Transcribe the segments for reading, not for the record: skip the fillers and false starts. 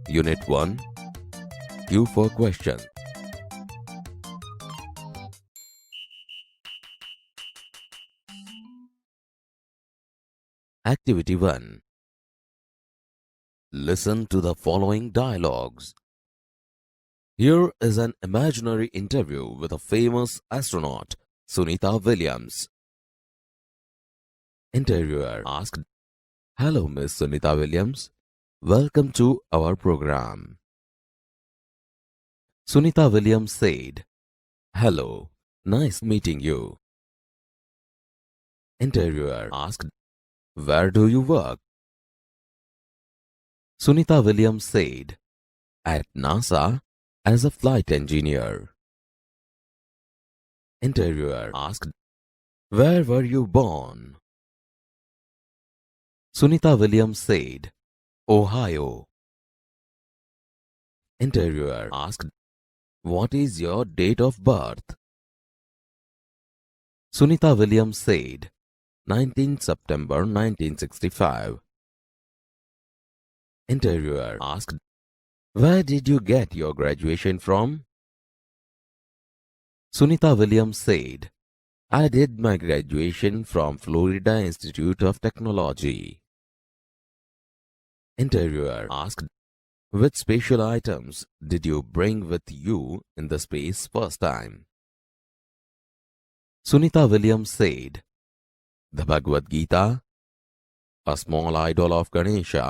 Unit 1. Q for question. Activity 1. Listen to the following dialogues. Here is an imaginary interview with a famous astronaut, Sunita Williams. Interviewer asked, "Hello, Miss Sunita Williams. Welcome to our program." Sunita Williams said, "Hello, nice meeting you." Interviewer asked, "Where do you work?" Sunita Williams said, "At NASA as a flight engineer." Interviewer asked, "Where were you born?" Sunita Williams said, "Ohio." Interviewer asked, "What is your date of birth?" Sunita Williams said, 19 September 1965. Interviewer asked, "Where did you get your graduation from?" Sunita Williams said, "I did my graduation from Florida Institute of Technology." Interviewer asked, "Which special items did you bring with you in the space first time?" Sunita Williams said, "The Bhagavad Gita, a small idol of Ganesha,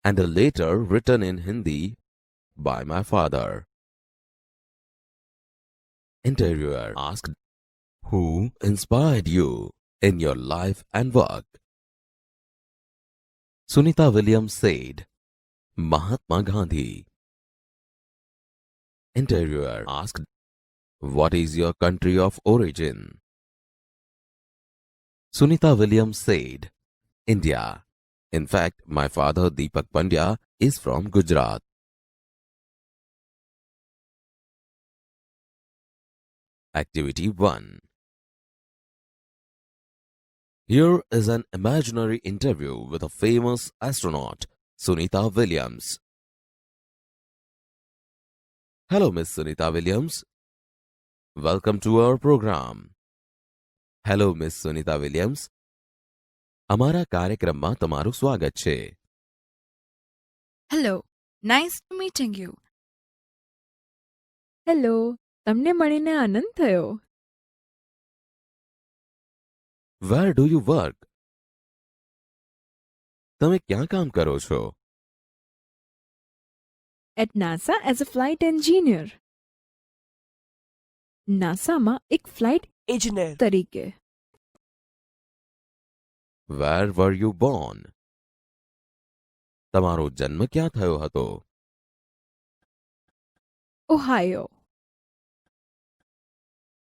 and a letter written in Hindi by my father." Interviewer asked, "Who inspired you in your life and work?" Sunita Williams said, "Mahatma Gandhi." Interviewer asked, "What is your country of origin?" Sunita Williams said, "India. In fact, my father Deepak Pandya is from Gujarat." Activity 1. Here is an imaginary interview with a famous astronaut, Sunita Williams. Hello, Miss Sunita Williams. Welcome to our program. Hello, Miss Sunita Williams. અમારા કાર્યક્રમમાં તમારું સ્વાગત છે. Hello, nice to meeting you. Hello, તમને મળીને આનંદ થયો. Where do you work? તમે ક્યાં કામ કરો છો? At NASA as a flight engineer. નાસામાં એક ફ્લાઇટ engineer, તરીકે. Where were you born? તમારો જન્મ ક્યાં થયો હતો? Ohio.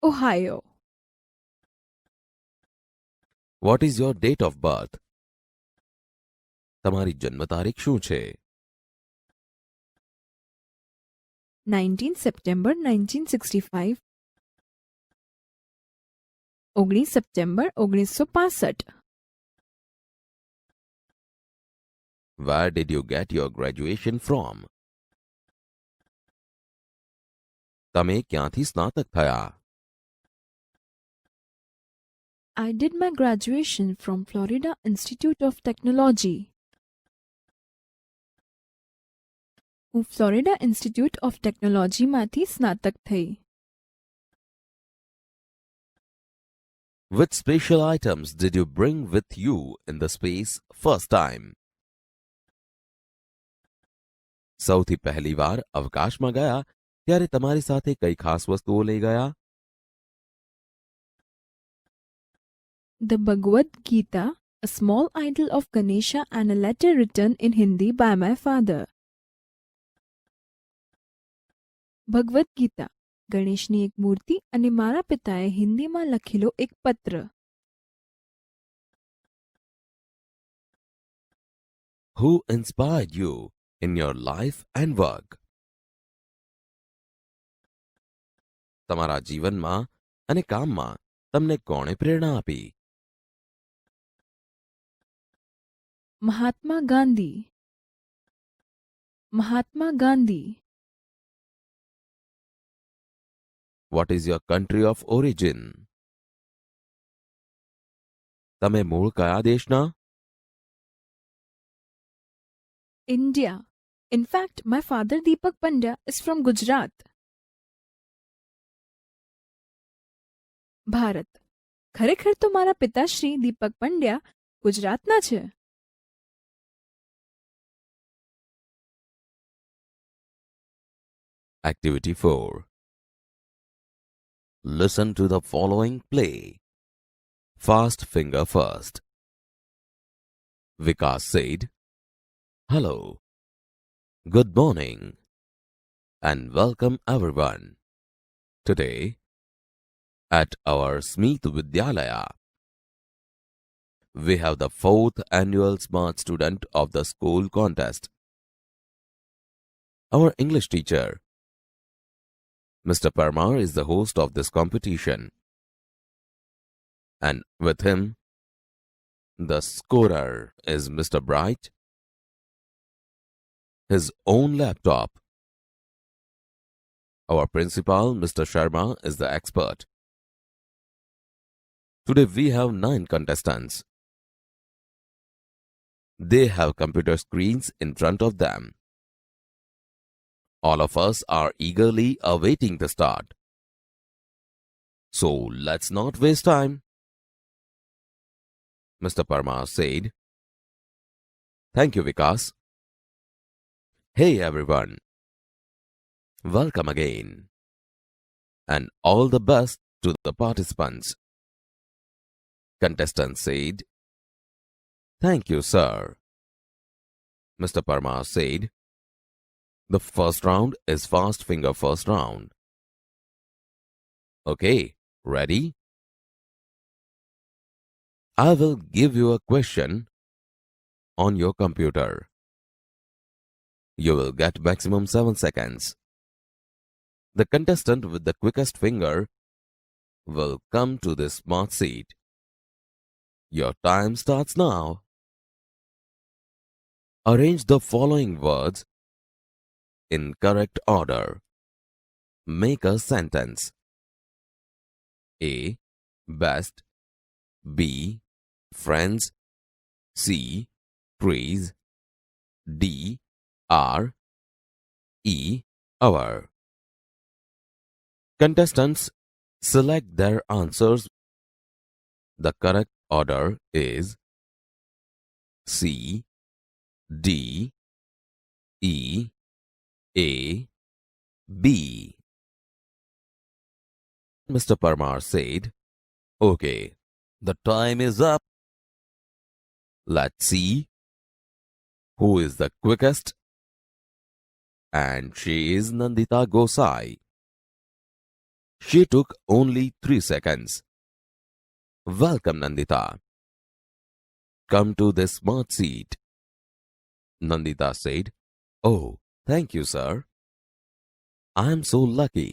Ohio. What is your date of birth? તમારી જન્મ તારીખ શું છે? 19 September 1965. 19 September 1965. Where did you get your graduation from? તમે ક્યાંથી સ્નાતક થયા? I did my graduation from Florida Institute of Technology. હું ફ્લોરિડા ઇન્સ્ટિટ્યૂટ ઓફ ટેકનોલોજીમાંથી સ્નાતક થઈ. Which special items did you bring with you in the space first time? સૌથી પહેલી વાર અવકાશમાં ગયા ત્યારે તમારી સાથે કઈ ખાસ વસ્તુઓ લઈ ગયા? The Bhagavad Gita, a small idol of Ganesha and a letter written in Hindi by my father. Bhagavad Gita, ગણેશની એક મૂર્તિ અને મારા પિતાએ હિન્દીમાં લખેલો એક પત્ર. Who inspired you in your life and work? તમારા જીવનમાં અને કામમાં તમને કોણે પ્રેરણા આપી? Mahatma Gandhi. Mahatma Gandhi. What is your country of origin? તમે મૂળ કયા દેશના? India. In fact, my father Deepak Pandya is from Gujarat. Bharat. ખરેખર તો મારા પિતાશ્રી દીપક પંડ્યા ગુજરાતના છે. Activity 4. Listen to the following play. Fast finger first. Vikas said, "Hello, good morning, and welcome everyone. Today, at our Smith Vidyalaya, we have the 4th annual Smart Student of the School contest. Our English teacher, Mr. Parmar, is the host of this competition, and with him, the scorer is Mr. Bright, his own laptop. Our principal, Mr. Sharma, is the expert. Today we have 9 contestants. They have computer screens in front of them. All of us are eagerly awaiting the start. So let's not waste time." Mr. Parmar said, "Thank you, Vikas. Hey everyone. Welcome again. And all the best to the participants." Contestant said, "Thank you, sir." Mr. Parmar said, "The first round is fast finger first round. Okay, ready? I will give you a question on your computer. You will get maximum 7 seconds. The contestant with the quickest finger will come to this smart seat. Your time starts now. Arrange the following words in correct order. Make a sentence. A. Best. B. Friends. C. Trees. D. R. E. Our. Contestants select their answers. The correct order is C. D. E. A. B. Mr. Parmar said, "Okay, the time is up. Let's see who is the quickest." And she is Nandita Gosai. She took only 3 seconds. Welcome, Nandita. Come to this smart seat. Nandita said, "Oh, thank you, sir. I am so lucky."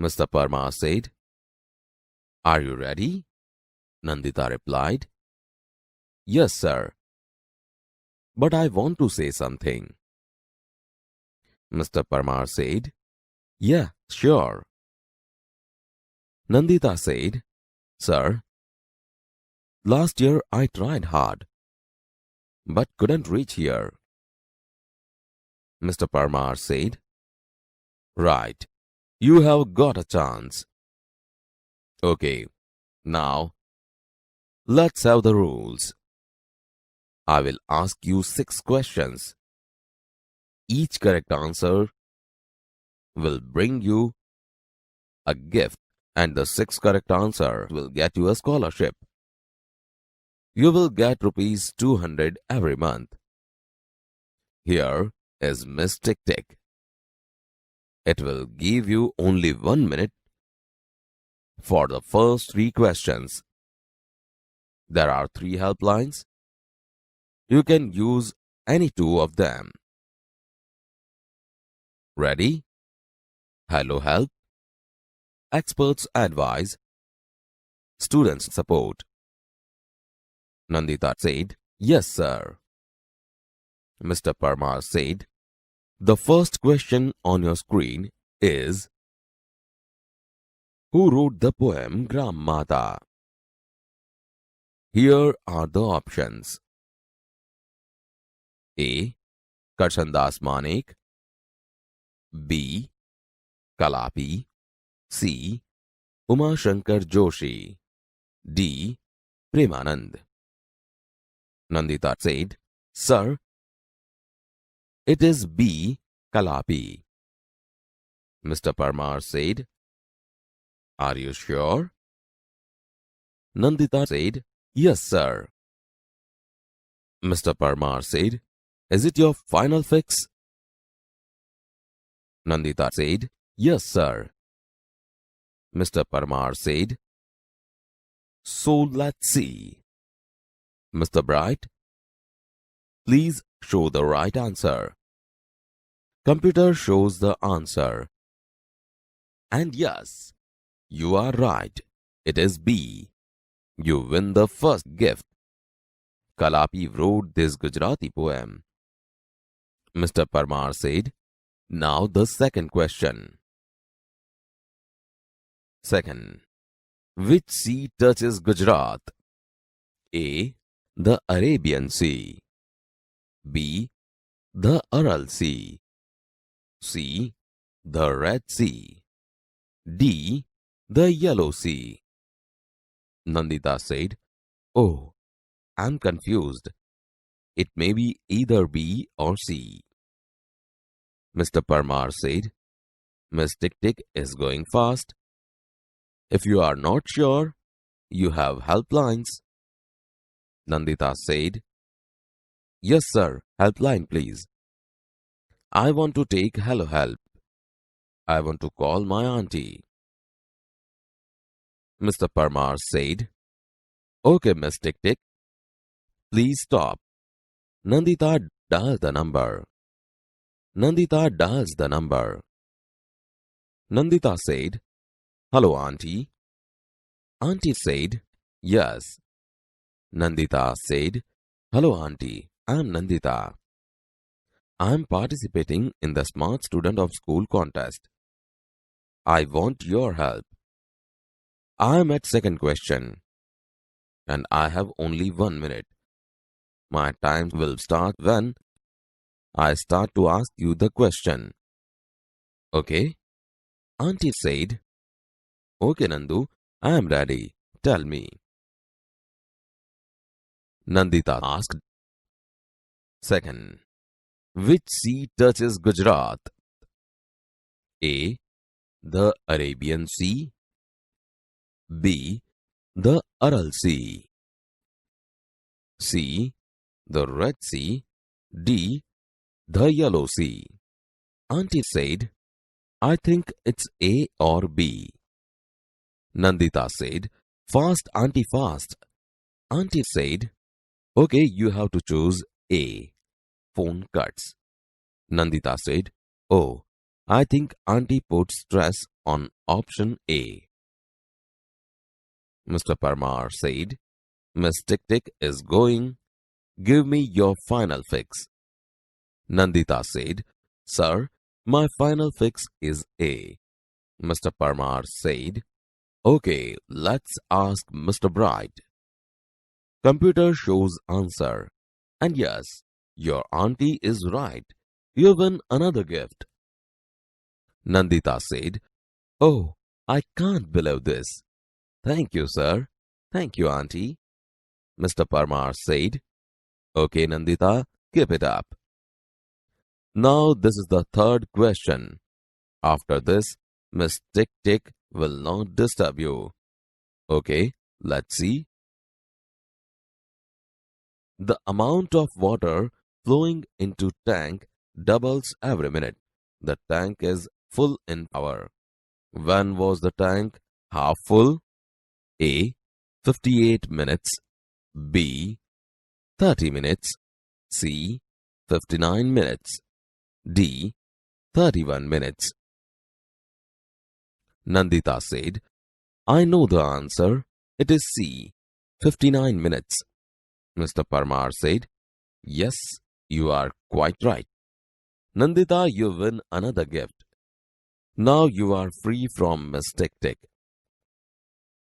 Mr. Parmar said, "Are you ready?" Nandita replied, "Yes, sir. But I want to say something." Mr. Parmar said, "Yeah, sure." Nandita said, "Sir, last year I tried hard, but couldn't reach here." Mr. Parmar said, "Right, you have got a chance. Okay, now let's have the rules. I will ask you 6 questions. Each correct answer will bring you a gift, and the 6th correct answer will get you a scholarship. You will get rupees 200 every month. Here is Miss Tick Tick. It will give you only 1 minute for the first 3 questions. There are 3 helplines. You can use any 2 of them. Ready? Hello Help. Experts advise. Students support. Nandita said, "Yes, sir." Mr. Parmar said, "The first question on your screen is, who wrote the poem Gram Mata?" Here are the options. A. Karshandas Manek. B. Kalapi. C. Uma Shankar Joshi. D. Premanand. Nandita said, "Sir, it is B. Kalapi." Mr. Parmar said, "Are you sure?" Nandita said, "Yes, sir." Mr. Parmar said, "Is it your final fix?" Nandita said, "Yes, sir." Mr. Parmar said, "So let's see." Mr. Bright, please show the right answer. Computer shows the answer. And yes, you are right. It is B. You win the first gift. Kalapi wrote this Gujarati poem. Mr. Parmar said, "Now the second question." Second, which sea touches Gujarat? A. The Arabian Sea. B. The Aral Sea. C. The Red Sea. D. The Yellow Sea. Nandita said, "Oh, I'm confused. It may be either B or C." Mr. Parmar said, "Miss Tick Tick is going fast. If you are not sure, you have helplines." Nandita said, "Yes, sir, helpline, please. I want to take Hello Help. I want to call my auntie." Mr. Parmar said, "Okay, Miss Tick Tick, please stop." Nandita dials the number. Nandita dials the number. Nandita said, "Hello, auntie." Auntie said, "Yes." Nandita said, "Hello, auntie. I'm Nandita. I'm participating in the Smart Student of School contest. I want your help. I'm at second question and I have only 1 minute. My time will start when I start to ask you the question. Okay?" Auntie said, "Okay, Nandu, I am ready. Tell me." Nandita asked, "Second, which sea touches Gujarat? A. The Arabian Sea. B. The Aral Sea. C. The Red Sea. D. The Yellow Sea." Auntie said, "I think it's A or B." Nandita said, "Fast, auntie, fast." Auntie said, "Okay, you have to choose A." Phone cuts. Nandita said, "Oh, I think auntie put stress on option A." Mr. Parmar said, "Miss Tick Tick is going. Give me your final fix." Nandita said, "Sir, my final fix is A." Mr. Parmar said, "Okay, let's ask Mr. Bright." Computer shows answer. And yes, your auntie is right. You win another gift. Nandita said, "Oh, I can't believe this. Thank you, sir. Thank you, auntie." Mr. Parmar said, "Okay, Nandita, keep it up." Now this is the third question. After this, Miss Tick Tick will not disturb you. Okay, let's see. The amount of water flowing into tank doubles every minute. The tank is full in hour. When was the tank half full? A. 58 minutes. B. 30 minutes. C. 59 minutes. D. 31 minutes. Nandita said, "I know the answer. It is C. 59 minutes." Mr. Parmar said, Yes, you are quite right. Nandita, you win another gift. Now you are free from Miss Tick Tick.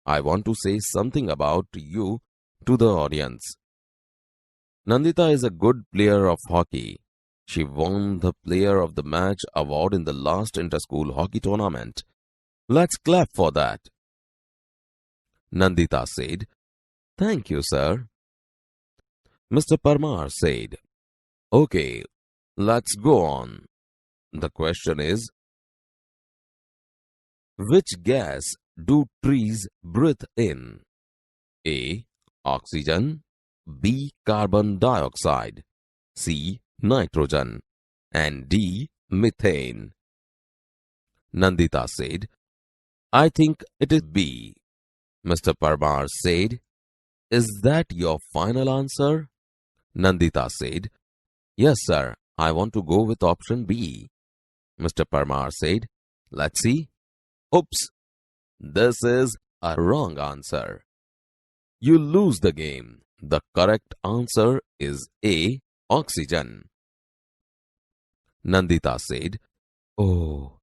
I want to say something about you to the audience. Nandita is a good player of hockey. She won the Player of the Match award in the last inter-school hockey tournament. Let's clap for that. Nandita said, Thank you, sir. Mr. Parmar said, Okay, let's go on. The question is, which gas do trees breathe in? A. Oxygen. B. Carbon dioxide. C. Nitrogen. And D. Methane. Nandita said, I think it is B. Mr. Parmar said, Is that your final answer? Nandita said, Yes, sir. I want to go with option B. Mr. Parmar said, Let's see. Oops. This is a wrong answer. You lose the game. The correct answer is A. Oxygen. Nandita said, Oh.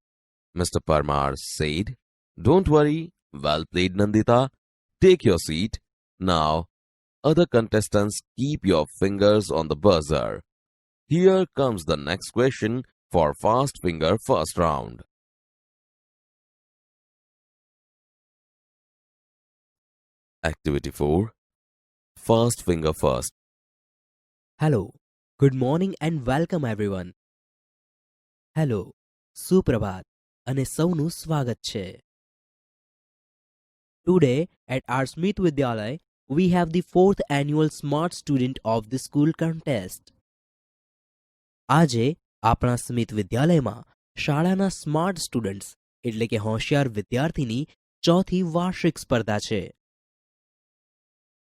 Mr. Parmar said, Don't worry. Well played, Nandita. Take your seat. Now, other contestants, keep your fingers on the buzzer. Here comes the next question for Fast Finger first round. Activity 4. Fast Finger first. Hello, good morning and welcome everyone. Hello, સુપ્રભાત અને સૌનું સ્વાગત છે. Today at our Smith Vidyalaya, we have the 4th annual Smart Student of the School contest. આજે આપણા સ્મિત વિદ્યાલયમાં શાળાના smart students એટલે કે હોશિયાર વિદ્યાર્થીની ચોથી વાર્ષિક સ્પર્ધા છે.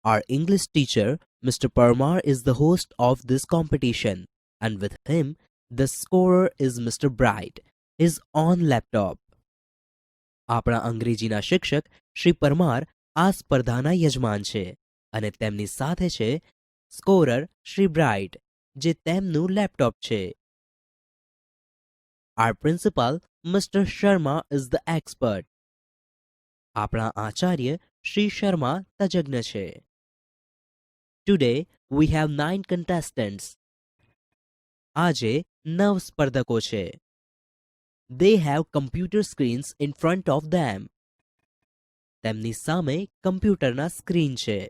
Our English teacher, Mr. Parmar, is the host of this competition, and with him, the scorer is Mr. Bright, his on laptop. આપણા અંગ્રેજીના શિક્ષક શ્રી પરમાર આ સ્પર્ધાના યજમાન છે અને તેમની સાથે છે સ્કોરર શ્રી બ્રાઇટ જે તેમનું લેપટોપ છે. Our principal, Mr. Sharma, is the expert. આપણા આચાર્ય શ્રી શર્મા તજજ્ઞ છે. Today, we have 9 contestants. આજે 9 સ્પર્ધકો છે. They have computer screens in front of them. તેમની સામે કમ્પ્યુટરના સ્ક્રીન છે.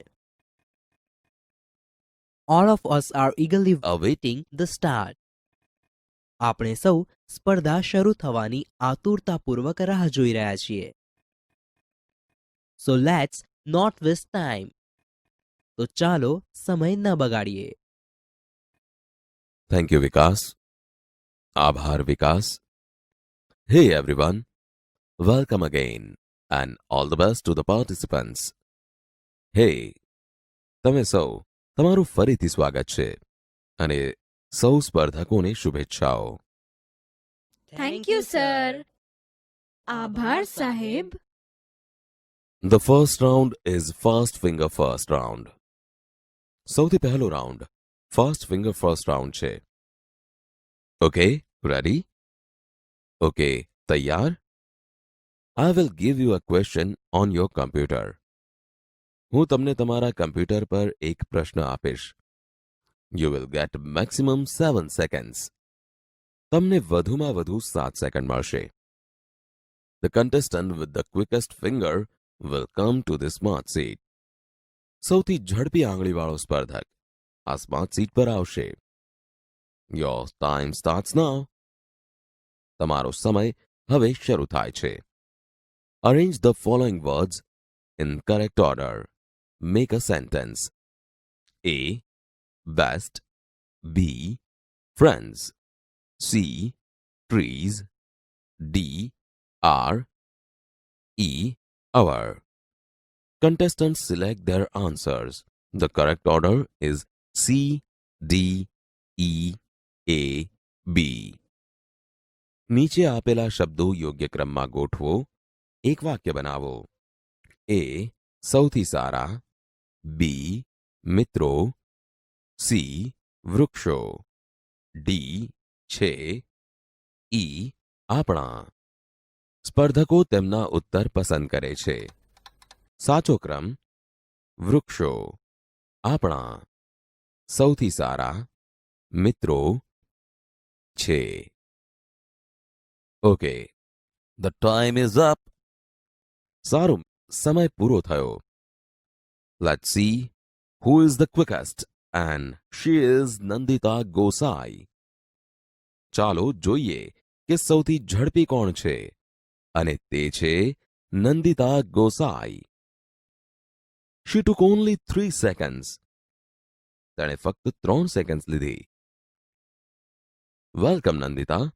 All of us are eagerly awaiting the start. આપણે સૌ સ્પર્ધા શરૂ થવાની આતુરતાપૂર્વક રાહ જોઈ રહ્યા છીએ. So let's not waste time. તો ચાલો સમય ન બગાડીએ. Thank you, Vikas. Abhar, Vikas. Hey, everyone. Welcome again and all the best to the participants. Hey, તમે સૌ તમારું ફરીથી સ્વાગત છે અને સૌ સ્પર્ધકોને શુભેચ્છાઓ. Thank you, sir. આભાર સાહેબ. The first round is Fast Finger first round. સૌથી પહેલો round Fast Finger first round છે. Okay, ready? Okay, તૈયાર? I will give you a question on your computer. હું તમને તમારા કમ્પ્યુટર પર એક પ્રશ્ન આપીશ. You will get maximum 7 seconds. તમને વધુમાં વધુ 7 સેકન્ડ મળશે. The contestant with the quickest finger will come to the smart seat. સૌથી ઝડપી આંગળીવાળો સ્પર્ધક આ સ્માર્ટ સીટ પર આવશે. Your time starts now. તમારો સમય હવે શરૂ થાય છે. Arrange the following words in correct order. Make a sentence. A. Best. B. Friends. C. Trees. D. Are. E. Our. Contestants select their answers. The correct order is C, D, E, A, B. નીચે આપેલા શબ્દો યોગ્ય ક્રમમાં ગોઠવો. એક વાક્ય બનાવો. A. સૌથી સારા. B. મિત્રો. સી વૃક્ષો, ડી છે, ઈ આપણા. સ્પર્ધકો તેમના ઉત્તર પસંદ કરે છે. સાચો ક્રમ વૃક્ષો, આપણા, સૌથી સારા, મિત્રો, છે. Okay, the time is up. સારું, સમય પૂરો થયો. Let's see who is the quickest and she is Nandita Gosai. ચાલો જોઈએ કે સૌથી ઝડપી કોણ છે, અને તે છે Nandita Gosai. She took only 3 seconds. તેણે ફક્ત 3 સેકન્ડ્સ લીધી. Welcome Nandita,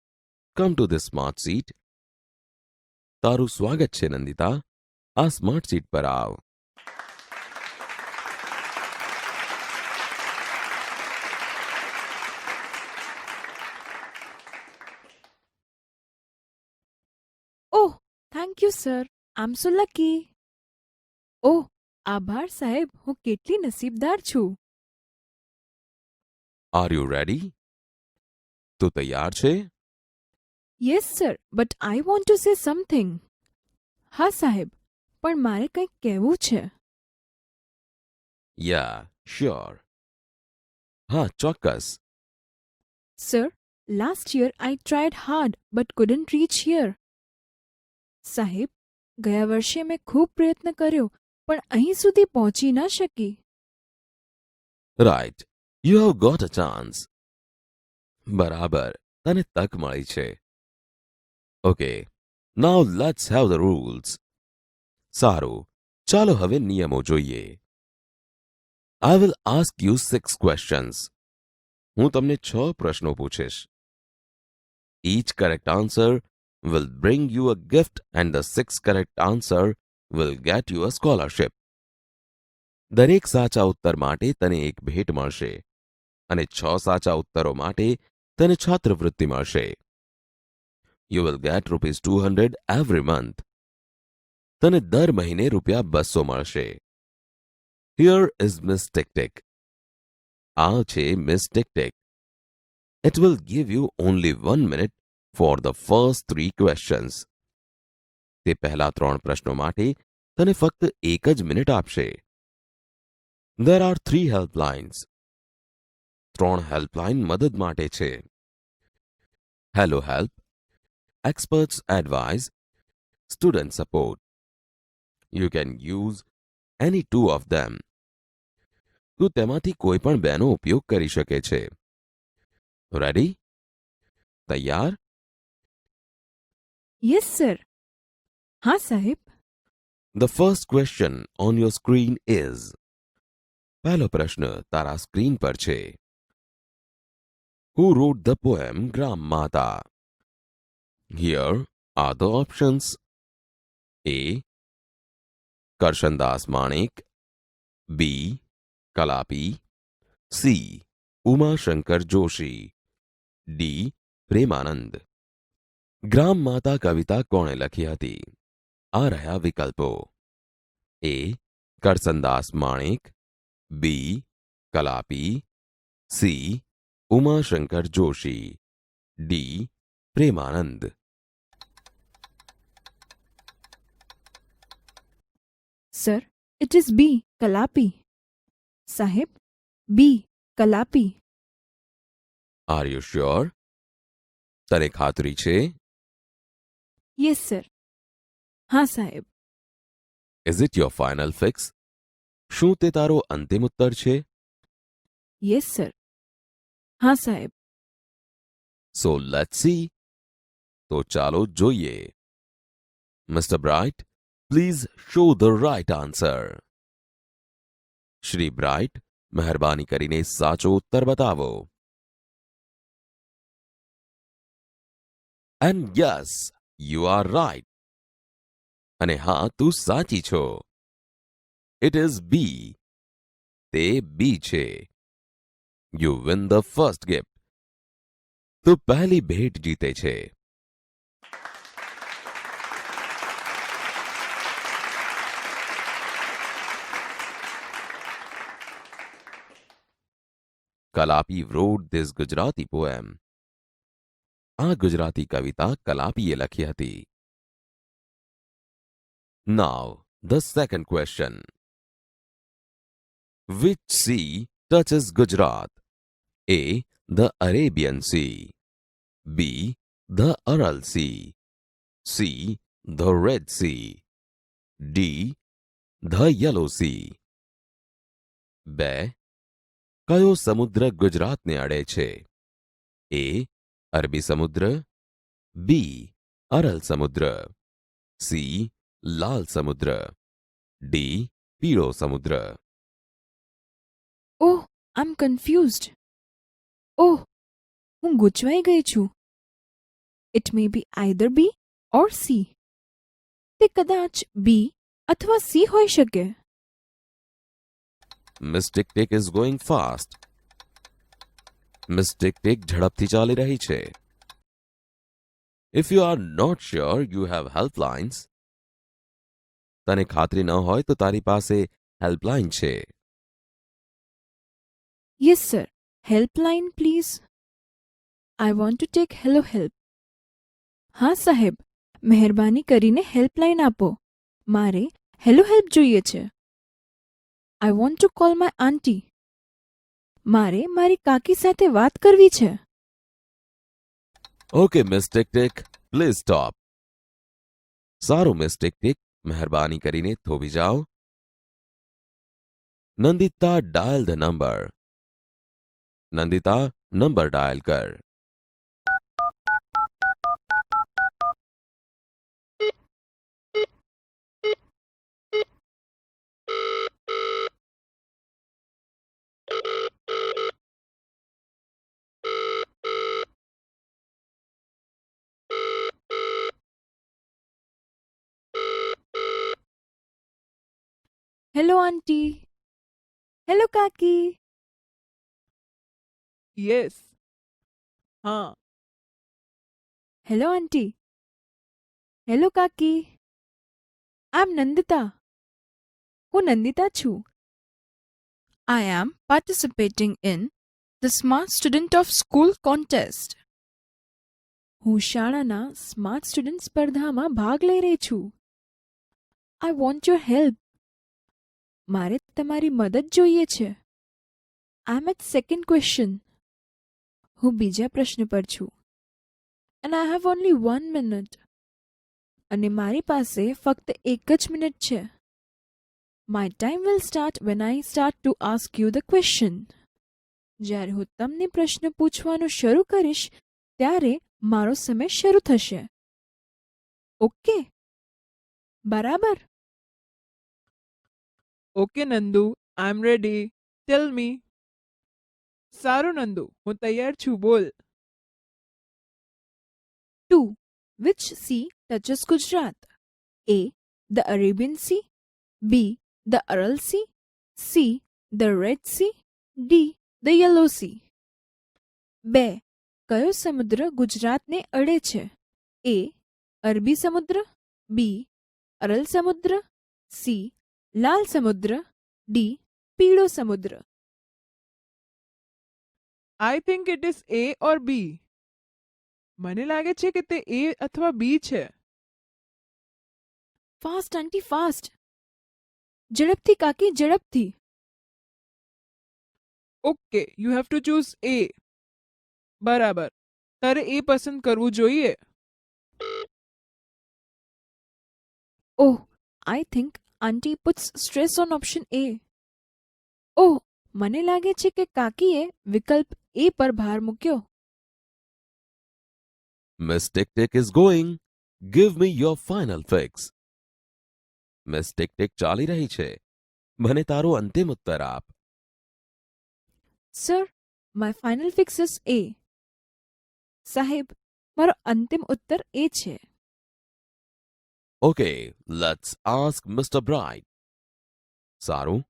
come to this smart seat. તારું સ્વાગત છે નંદિતા, આ સ્માર્ટ સીટ પર આવ. Oh, thank you, sir. I'm so lucky. Oh, આભાર સાહેબ, હું કેટલી નસીબદાર છું. Are you ready? તું તૈયાર છે? Yes, sir, but I want to say something. હા સાહેબ, પણ મારે કંઈક કહેવું છે. યા શ્યોર. હા ચોક્કસ. Sir, last year I tried hard but couldn't reach here. સાહેબ, ગયા વર્ષે મેં ખૂબ પ્રયત્ન કર્યો પણ અહીં સુધી પહોંચી ન શકી. Right, you have got a chance. બરાબર, તને તક મળી છે. Okay, now let's have the rules. સારું, ચાલો હવે નિયમો જોઈએ. I will ask you 6 questions. હું તમને 6 પ્રશ્નો પૂછીશ. Each correct answer will bring you a gift and the 6th correct answer will get you a scholarship. દરેક સાચા ઉત્તર માટે તને એક ભેટ મળશે અને 6 સાચા ઉત્તરો માટે તને છાત્રવૃત્તિ મળશે. You will get ₹200 every month. તને દર મહિને ₹200 મળશે. Here is Miss Tick Tick. આ છે Miss Tick Tick. It will give you only 1 minute for the first 3 questions. તે પહેલા 3 પ્રશ્નો માટે તને ફક્ત 1 જ મિનિટ આપશે. There are 3 helplines. 3 હેલ્પલાઇન મદદ માટે છે. Hello Help, Experts Advice, Student Support. You can use any 2 of them. તું તેમાંથી કોઈ પણ બેનો ઉપયોગ કરી શકે છે. રેડી? તૈયાર? Yes, sir. હા સાહેબ. The first question on your screen is. પહેલો પ્રશ્ન તારા સ્ક્રીન પર છે. Who wrote the poem Gram Mata? Here are the options. A. Karshandas Manik. B. Kalapi. C. Uma Shankar Joshi. D. Premanand. ગ્રામ માતા કવિતા કોણે લખી હતી? આ રહ્યા વિકલ્પો. A. Karsandas Manek. B. Kalapi. C. Umashankar Joshi. D. Premanand. Sir, it is B. Kalapi. સાહેબ, B. Kalapi. Are you sure? તને ખાતરી છે? Yes, sir. હા સાહેબ. Is it your final fix? શું તે તારો અંતિમ ઉત્તર છે? Yes, sir. હા સાહેબ. So let's see. તો ચાલો જોઈએ. Mister Bright, please show the right answer. Shri Bright, મહેરબાની કરીને સાચો ઉત્તર બતાવો. And yes, you are right. અને હા, તું સાચી છો. It is B. તે બી છે. You win the first gift. તું પહેલી ભેટ જીતે છે. Kalapi wrote this Gujarati poem. આ ગુજરાતી કવિતા કલાપીએ લખી હતી. Now, the second question. Which sea touches Gujarat? A. The Arabian Sea. B. The Aral Sea. C. The Red Sea. D. The Yellow Sea. 2. કયો સમુદ્ર ગુજરાતને અડે છે? A. અરબી સમુદ્ર. B. અરલ સમુદ્ર. C. લાલ સમુદ્ર. D. પીળો સમુદ્ર. ઓહ, આઈ એમ કન્ફ્યુઝડ. ઓહ, હું ગૂંચવાઈ ગઈ છું. It may be either B or C. તે કદાચ બી અથવા સી હોઈ શકે. Miss Tick Tick is going fast. Miss Tick Tick ઝડપથી ચાલી રહી છે. If you are not sure, you have helplines. તને ખાતરી ન હોય તો તારી પાસે હેલ્પલાઇન છે. Yes sir, helpline please. I want to take hello help. હા સાહેબ, મહેરબાની કરીને હેલ્પલાઇન આપો. મારે હેલો હેલ્પ જોઈએ છે. I want to call my aunty. મારે મારી કાકી સાથે વાત કરવી છે. Okay, Miss Tick Tick, please stop. સારું Miss Tick Tick, મહેરબાની કરીને થોભી જાઓ. Nandita dial the number. Nandita number dial કર. Hello aunty. હેલો કાકી. યસ હા હેલો આંટી. હેલો કાકી. આઈ એમ નંદિતા. હું નંદિતા છું. I am participating in the Smart Student of School contest. હું શાળાના સ્માર્ટ સ્ટુડન્ટ સ્પર્ધામાં ભાગ લઈ રહી છું. I want your help. મારે તમારી મદદ જોઈએ છે. આઈ એમ એટ સેકન્ડ ક્વેશ્ચન. હું બીજા પ્રશ્ન પર છું. And I have only 1 minute. અને મારી પાસે ફક્ત 1 જ મિનિટ છે. My time will start when I start to ask you the question. જ્યારે હું તમને પ્રશ્ન પૂછવાનું શરૂ કરીશ ત્યારે મારો સમય શરૂ થશે. ઓકે? બરાબર? ઓકે નંદુ, આઈ એમ રેડી. ટેલ મી. સારું નંદુ, હું તૈયાર છું, બોલ. 2. Which sea touches Gujarat? A. The Arabian Sea. B. The Aral Sea. C. The Red Sea. D. The Yellow Sea. 2. કયો સમુદ્ર ગુજરાતને અડે છે? A. અરબી સમુદ્ર. B. અરલ સમુદ્ર. C. લાલ સમુદ્ર. D. પીળો સમુદ્ર. I think it is A or B. મને લાગે છે કે તે એ અથવા બી છે. Fast aunty fast. ઝડપથી કાકી ઝડપથી. Okay, you have to choose A. બરાબર, તારે એ પસંદ કરવું જોઈએ. Oh, I think aunty puts stress on option A. Oh, મને લાગે છે કે કાકીએ વિકલ્પ એ પર ભાર મૂક્યો. Miss Tick Tick is going. Give me your final fix. Miss Tick Tick ચાલી રહી છે. મને તારો અંતિમ ઉત્તર આપ. Sir, my final fix is A. સાહેબ, મારો અંતિમ ઉત્તર એ છે. Okay, let's ask Mr. Bright. સારું,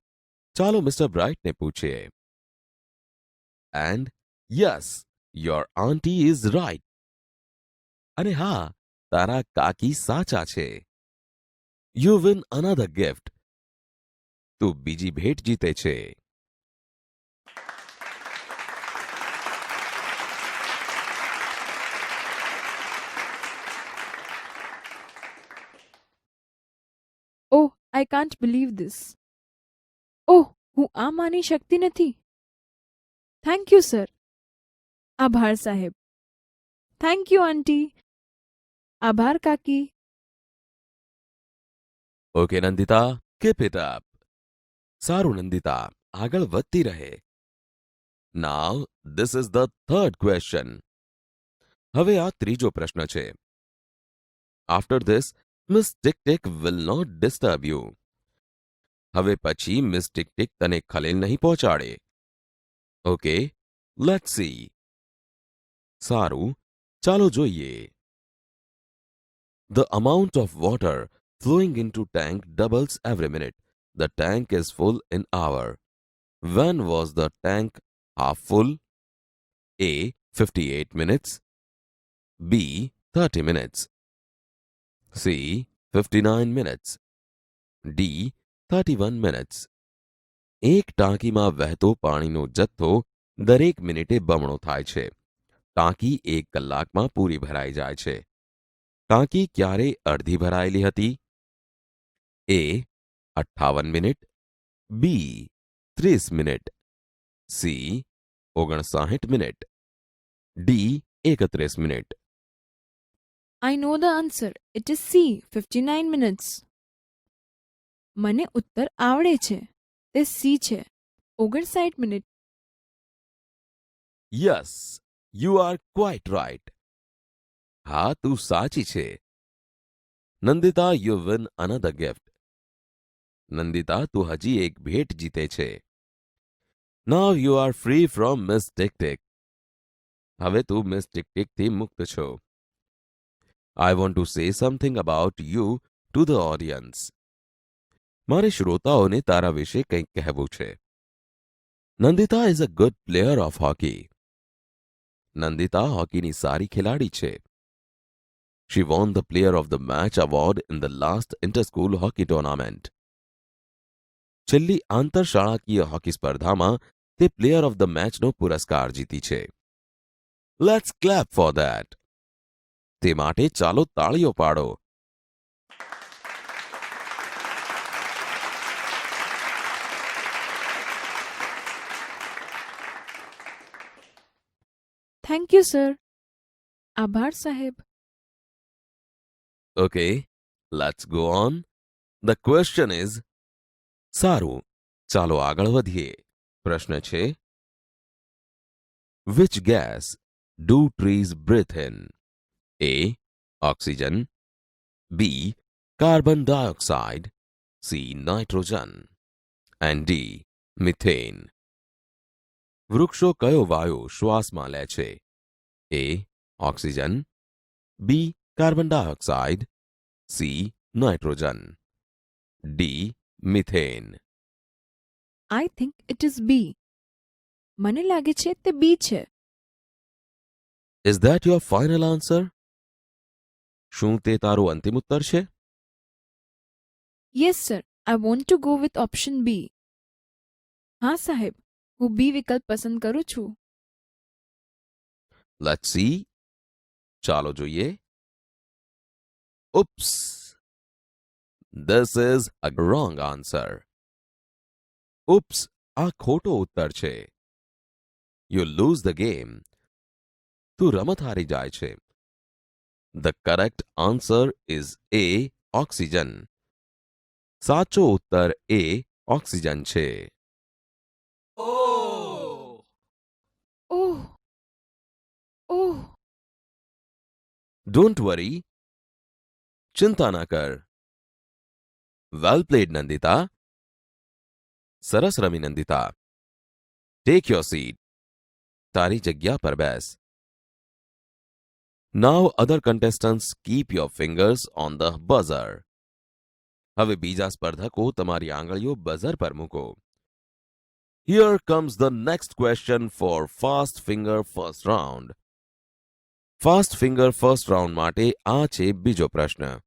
ચાલો મિસ્ટર બ્રાઇટને પૂછીએ. And yes, your auntie is right. અને હા, તારા કાકી સાચા છે. You win another gift. તું બીજી ભેટ જીતે છે. I can't believe this. Oh, હું આ માની શકતી નથી. Thank you sir. આભાર સાહેબ. Thank you aunty. આભાર કાકી. Okay, Nandita, keep it up. સારું નંદિતા, આગળ વધતી રહે. Now, this is the third question. હવે આ ત્રીજો પ્રશ્ન છે. After this, Miss Tick Tick will not disturb you. હવે પછી મિસ ટિક ટિક તને ખલેલ નહીં પહોંચાડે. Okay, let's see. સારું, ચાલો જોઈએ. The amount of water flowing into tank doubles every minute. The tank is full in hour. When was the tank half full? A. 58 minutes. B. 30 minutes. C. 59 minutes. D. 31 minutes. એક ટાંકીમાં વહેતો પાણીનો જથ્થો દરેક મિનિટે બમણો થાય છે. ટાંકી 1 કલાકમાં પૂરી ભરાઈ જાય છે. ટાંકી ક્યારે અડધી ભરાયેલી હતી? A. 58 minute. B. 30 minute. C. 59 minute. D. 31 minute. I know the answer. It is C, 59 minutes. મને ઉત્તર આવડે છે. તે સી છે, 59 minute. Yes, you are quite right. હા, તું સાચી છે. Nandita, you win another gift. Nandita, તું હજી એક ભેટ જીતે છે. Now you are free from Miss Tick Tick. હવે તું મિસ ટિક ટિકથી મુક્ત છો. I want to say something about you to the audience. મારે શ્રોતાઓને તારા વિશે કંઈક કહેવું છે. Nandita is a good player of hockey. Nandita હોકીની સારી ખેલાડી છે. She won the Player of the Match award in the last inter-school hockey tournament. છેલ્લી આંતરશાળાકીય હોકી સ્પર્ધામાં તે પ્લેયર ઓફ ધ મેચનો પુરસ્કાર જીતી છે. Let's clap for that. તે માટે ચાલો તાળીઓ પાડો. Thank you sir. આભાર સાહેબ. Okay, let's go on. The question is, સારું, ચાલો આગળ વધીએ. પ્રશ્ન છે, which gas do trees breathe in? A. Oxygen. B. Carbon dioxide. C. Nitrogen. And D. Methane. વૃક્ષો કયો વાયુ શ્વાસમાં લે છે? A. Oxygen. B. Carbon dioxide. C. Nitrogen. D. Methane. I think it is B. મને લાગે છે તે બી છે. Is that your final answer? શું તે તારું અંતિમ ઉત્તર છે? Yes sir, I want to go with option B. હા સાહેબ, હું બી વિકલ્પ પસંદ કરું છું. Let's see. ચાલો જોઈએ. Oops. This is a wrong answer. Oops, આ ખોટો ઉત્તર છે. You lose the game. તું રમત હારી જાય છે. The correct answer is A. Oxygen. સાચો ઉત્તર A. ઓક્સિજન છે. ઓહ ઓહ. Don't worry. ચિંતા ના કર. Well played, Nandita. સરસ રમી નંદિતા. Take your seat. તારી જગ્યા પર બેસ. Now other contestants keep your fingers on the buzzer. હવે બીજા સ્પર્ધકો તમારી આંગળીઓ બઝર પર મૂકો. Here comes the next question for fast finger first round. Fast finger first round માટે આ છે બીજો પ્રશ્ન.